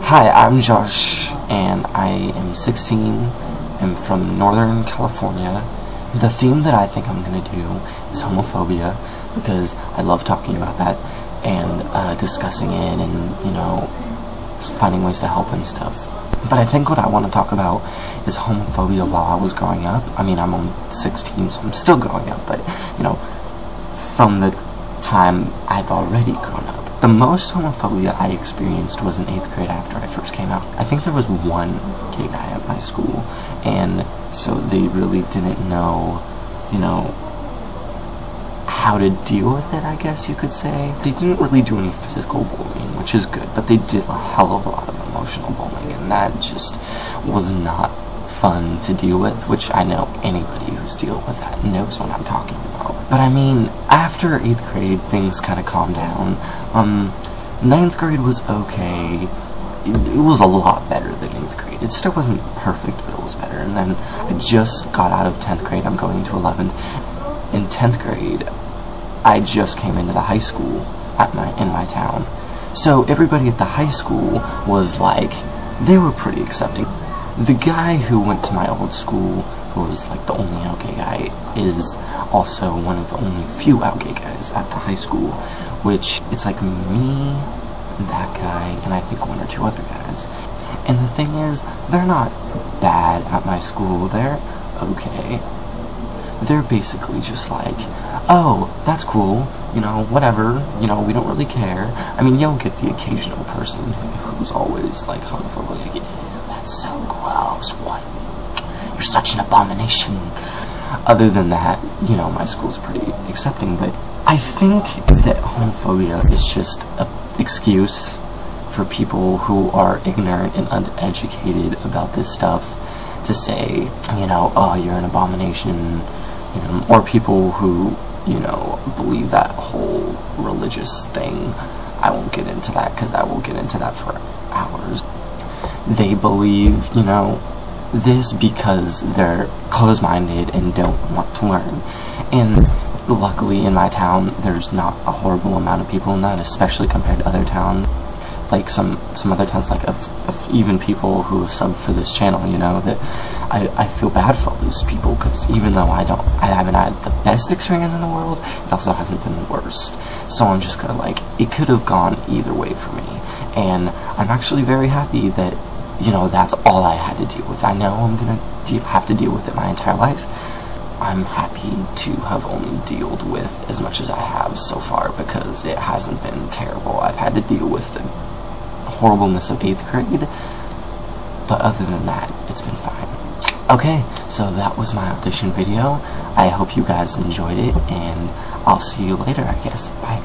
Hi, I'm Josh, and I am 16. I'm from Northern California. The theme that I think I'm going to do is homophobia, because I love talking about that and discussing it and, you know, finding ways to help and stuff. But I think what I want to talk about is homophobia while I was growing up. I mean, I'm only 16, so I'm still growing up, but, you know, from the time I've already grown up. The most homophobia I experienced was in 8th grade after I first came out. I think there was one gay guy at my school, and so they really didn't know, you know, how to deal with it, I guess you could say. They didn't really do any physical bullying, which is good, but they did a hell of a lot of emotional bullying, and that just was not fun to deal with, which I know anybody who's dealt with that knows what I'm talking about. But I mean, after 8th grade, things kind of calmed down. 9th grade was okay. It was a lot better than 8th grade. It still wasn't perfect, but it was better. And then I just got out of 10th grade. I'm going into 11th. In 10th grade, I just came into the high school in my town. So everybody at the high school was like, they were pretty accepting. The guy who went to my old school, who was like the only out gay guy, is also one of the only few out gay guys at the high school, which it's like me, that guy, and I think one or two other guys. And the thing is, they're not bad at my school, they're okay. They're basically just like, oh, that's cool, you know, whatever, you know, we don't really care. I mean, you'll get the occasional person who's always like homophobic, like, that's so gross, what? You're such an abomination. Other than that, you know, my school's pretty accepting, but I think that homophobia is just an excuse for people who are ignorant and uneducated about this stuff to say, you know, oh, you're an abomination, you know, or people who, you know, believe that whole religious thing. I won't get into that because I will get into that for hours. They believe, you know, this because they're closed-minded and don't want to learn. And luckily in my town, there's not a horrible amount of people in that, especially compared to other towns. Like some other towns, like of even people who have subbed for this channel, you know, that I feel bad for all those people, because even though I haven't had the best experience in the world, it also hasn't been the worst. So I'm just kind of like, it could have gone either way for me. And I'm actually very happy that, you know, that's all I had to deal with. I know I'm gonna have to deal with it my entire life. I'm happy to have only dealt with as much as I have so far, because it hasn't been terrible. I've had to deal with the horribleness of 8th grade, but other than that, it's been fine. Okay, so that was my audition video. I hope you guys enjoyed it, and I'll see you later, I guess. Bye.